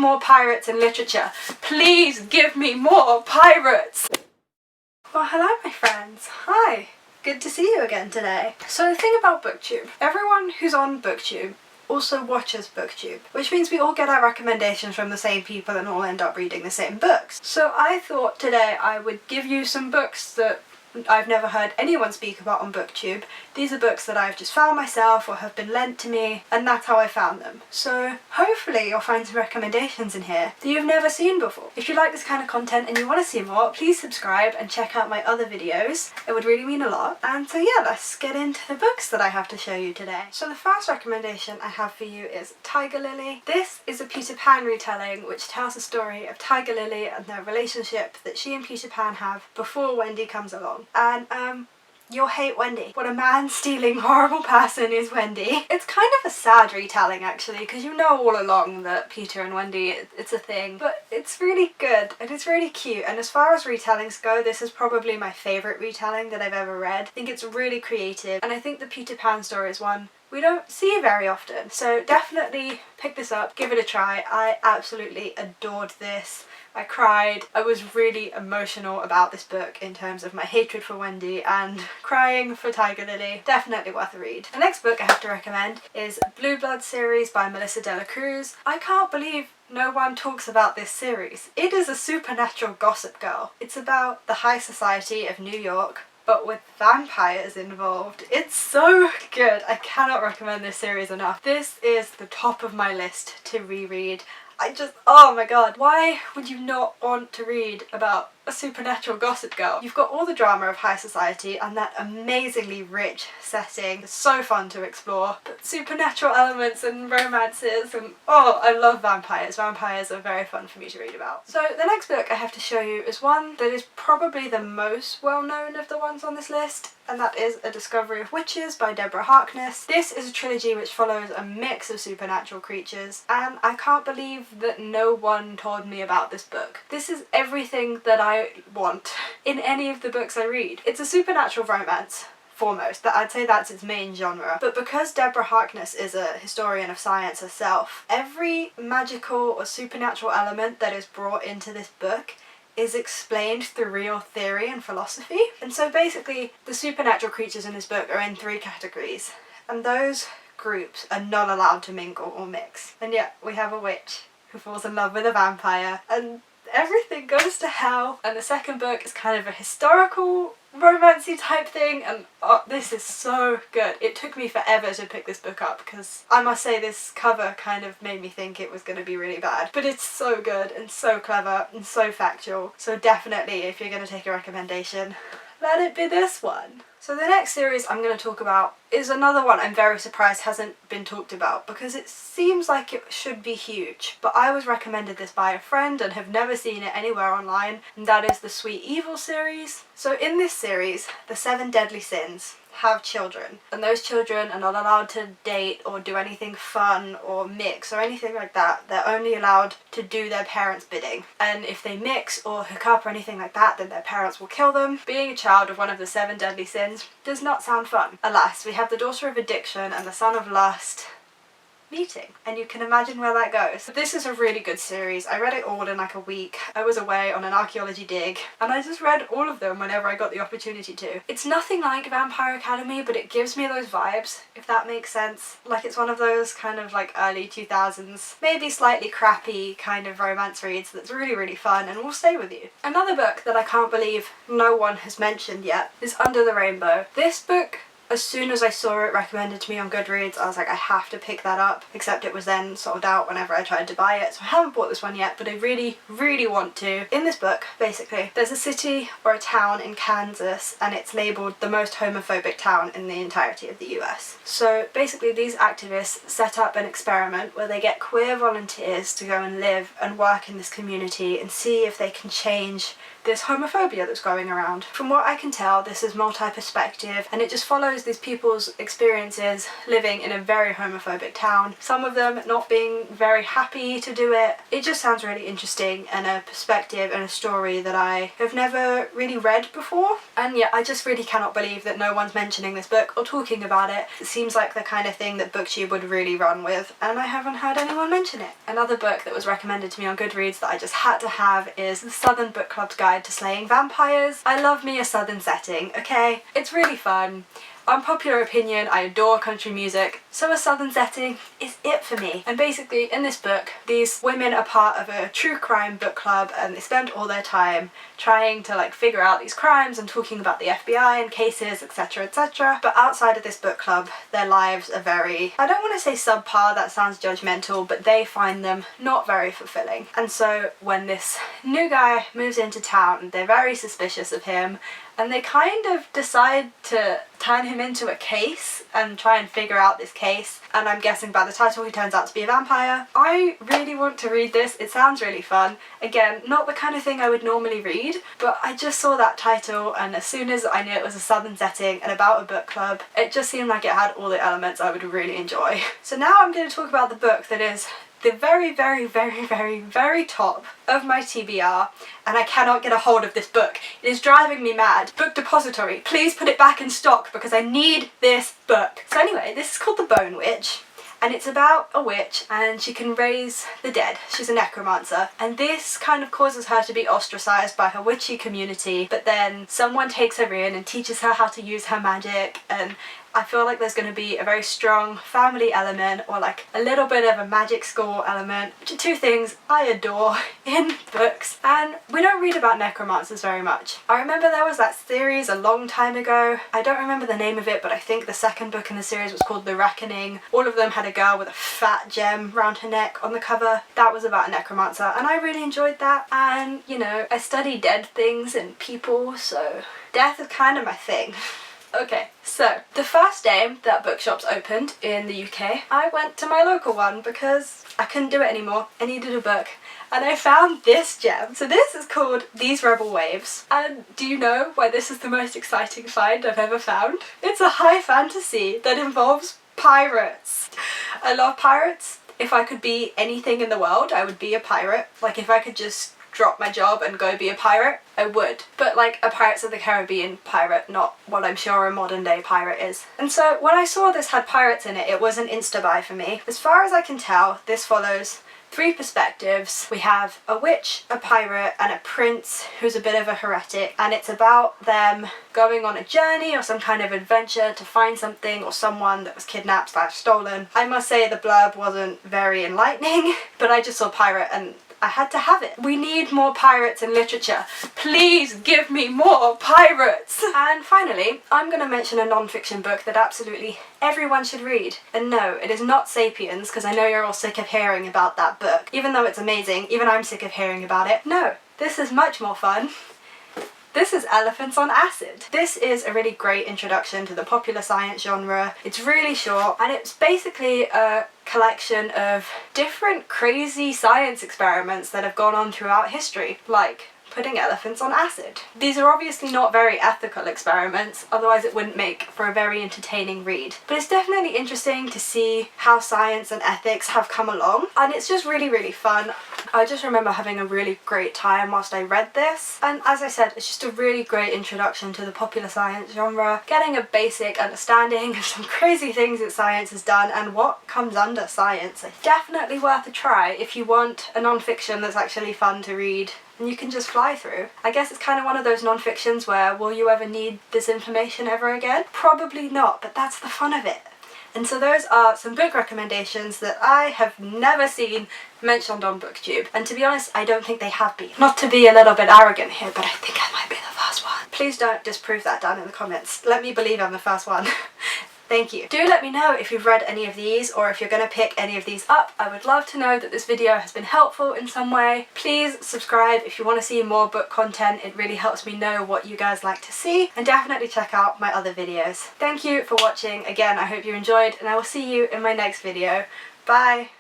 more pirates in literature. Please give me more pirates! Well, hello my friends. Hi. Good to see you again today. So the thing about BookTube, everyone who's on BookTube also watches BookTube, which means we all get our recommendations from the same people and all end up reading the same books. So I thought today I would give you some books that I've never heard anyone speak about on BookTube. These are books that I've just found myself or have been lent to me, and that's how I found them. So hopefully you'll find some recommendations in here that you've never seen before. If you like this kind of content and you want to see more, please subscribe and check out my other videos. It would really mean a lot. And so yeah, let's get into the books that I have to show you today. So the first recommendation I have for you is Tigerlily. This is a Peter Pan retelling which tells the story of Tigerlily and their relationship that she and Peter Pan have before Wendy comes along. And you'll hate Wendy. What a man-stealing, horrible person is Wendy. It's kind of a sad retelling actually, because you know all along that Peter and Wendy, it's a thing. But it's really good and it's really cute, and as far as retellings go, this is probably my favourite retelling that I've ever read. I think it's really creative, and I think the Peter Pan story is one we don't see very often. So definitely pick this up, give it a try. I absolutely adored this. I cried. I was really emotional about this book in terms of my hatred for Wendy and crying for Tigerlily. Definitely worth a read. The next book I have to recommend is Blue Blood series by Melissa de la Cruz. I can't believe no one talks about this series. It is a supernatural gossip girl. It's about the high society of New York, but with vampires involved. It's so good. I cannot recommend this series enough. This is the top of my list to reread. Oh my god, why would you not want to read about a supernatural gossip girl? You've got all the drama of high society and that amazingly rich setting. It's so fun to explore, but supernatural elements and romances and oh, I love vampires. Vampires are very fun for me to read about. So the next book I have to show you is one that is probably the most well known of the ones on this list, and that is A Discovery of Witches by Deborah Harkness. This is a trilogy which follows a mix of supernatural creatures, and I can't believe that no one told me about this book. This is everything that I want in any of the books I read. It's a supernatural romance, foremost, that I'd say that's its main genre. But because Deborah Harkness is a historian of science herself, every magical or supernatural element that is brought into this book is explained through real theory and philosophy. And so basically the supernatural creatures in this book are in 3 categories, and those groups are not allowed to mingle or mix. And yet we have a witch who falls in love with a vampire and everything goes to hell. And the second book is kind of a historical romancy type thing, and oh, this is so good. It took me forever to pick this book up because I must say this cover kind of made me think it was going to be really bad, but it's so good and so clever and so factual. So definitely, if you're going to take a recommendation, let it be this one. So the next series I'm going to talk about is another one I'm very surprised hasn't been talked about because it seems like it should be huge, but I was recommended this by a friend and have never seen it anywhere online, and that is the Sweet Evil series. So in this series, the 7 deadly sins have children, and those children are not allowed to date or do anything fun or mix or anything like that. They're only allowed to do their parents' bidding, and if they mix or hook up or anything like that, then their parents will kill them. Being a child of one of the 7 deadly sins does not sound fun. Alas, we have the daughter of addiction and the son of lust meeting, and you can imagine where that goes. So this is a really good series. I read it all in like a week. I was away on an archaeology dig and I just read all of them whenever I got the opportunity to. It's nothing like Vampire Academy, but it gives me those vibes, if that makes sense. Like it's one of those kind of like early 2000s, maybe slightly crappy kind of romance reads that's really, really fun and will stay with you. Another book that I can't believe no one has mentioned yet is Under the Rainbow. This book, as soon as I saw it recommended to me on Goodreads, I was like, I have to pick that up, except it was then sold out whenever I tried to buy it, so I haven't bought this one yet, but I really, really want to. In this book, basically, there's a city or a town in Kansas, and it's labelled the most homophobic town in the entirety of the US. So basically these activists set up an experiment where they get queer volunteers to go and live and work in this community and see if they can change this homophobia that's going around. From what I can tell, this is multi-perspective, and it just follows follows these people's experiences living in a very homophobic town, some of them not being very happy to do it. It just sounds really interesting and a perspective and a story that I have never really read before. And yeah, I just really cannot believe that no one's mentioning this book or talking about it. It seems like the kind of thing that BookTube would really run with, and I haven't heard anyone mention it. Another book that was recommended to me on Goodreads that I just had to have is The Southern Book Club's Guide to Slaying Vampires. I love me a southern setting, okay? It's really fun. Unpopular opinion, I adore country music, so a southern setting is it for me. And basically in this book, these women are part of a true crime book club and they spend all their time trying to like figure out these crimes and talking about the FBI and cases, etc, etc. But outside of this book club, their lives are very, I don't want to say subpar, that sounds judgmental, but they find them not very fulfilling. And so when this new guy moves into town, they're very suspicious of him, and they kind of decide to turn him into a case and try and figure out this case. And I'm guessing by the title he turns out to be a vampire. I really want to read this. It sounds really fun. Again, not the kind of thing I would normally read, but I just saw that title and as soon as I knew it was a southern setting and about a book club, it just seemed like it had all the elements I would really enjoy. So now I'm going to talk about the book that is the very, very, very, very, very top of my TBR, and I cannot get a hold of this book. It is driving me mad. Book Depository, please put it back in stock because I need this book. So anyway, this is called The Bone Witch, and it's about a witch and she can raise the dead. She's a necromancer, and this kind of causes her to be ostracized by her witchy community, but then someone takes her in and teaches her how to use her magic, and I feel like there's going to be a very strong family element or like a little bit of a magic school element, which are two things I adore in books. And we don't read about necromancers very much. I remember there was that series a long time ago. I don't remember the name of it, but I think the second book in the series was called The Reckoning. All of them had a girl with a fat gem around her neck on the cover. That was about a necromancer and I really enjoyed that. And you know, I study dead things and people, so death is kind of my thing. Okay, so the first day that bookshops opened in the UK, I went to my local one because I couldn't do it anymore. I needed a book. And I found this gem. So this is called These Rebel Waves. And do you know why this is the most exciting find I've ever found? It's a high fantasy that involves pirates. I love pirates. If I could be anything in the world, I would be a pirate. Like if I could just drop my job and go be a pirate, I would. But like a Pirates of the Caribbean pirate, not what I'm sure a modern day pirate is. And so when I saw this had pirates in it, it was an insta buy for me. As far as I can tell, this follows three perspectives. We have a witch, a pirate, and a prince who's a bit of a heretic, and it's about them going on a journey or some kind of adventure to find something or someone that was kidnapped / stolen. I must say the blurb wasn't very enlightening, but I just saw pirate and I had to have it. We need more pirates in literature. Please give me more pirates! And finally, I'm going to mention a non-fiction book that absolutely everyone should read. And no, it is not Sapiens, because I know you're all sick of hearing about that book. Even though it's amazing, even I'm sick of hearing about it. No, this is much more fun. This is Elephants on Acid. This is a really great introduction to the popular science genre. It's really short and it's basically a collection of different crazy science experiments that have gone on throughout history, like putting elephants on acid. These are obviously not very ethical experiments, otherwise it wouldn't make for a very entertaining read. But it's definitely interesting to see how science and ethics have come along, and it's just really, really fun. I just remember having a really great time whilst I read this, and as I said, it's just a really great introduction to the popular science genre, getting a basic understanding of some crazy things that science has done and what comes under science. It's definitely worth a try if you want a non-fiction that's actually fun to read and you can just fly through. I guess it's kind of one of those non-fictions where, will you ever need this information ever again? Probably not, but that's the fun of it. And so those are some book recommendations that I have never seen mentioned on BookTube. And to be honest, I don't think they have been. Not to be a little bit arrogant here, but I think I might be the first one. Please don't disprove that down in the comments. Let me believe I'm the first one. Thank you. Do let me know if you've read any of these or if you're going to pick any of these up. I would love to know that this video has been helpful in some way. Please subscribe if you want to see more book content. It really helps me know what you guys like to see, and definitely check out my other videos. Thank you for watching. Again, I hope you enjoyed, and I will see you in my next video. Bye!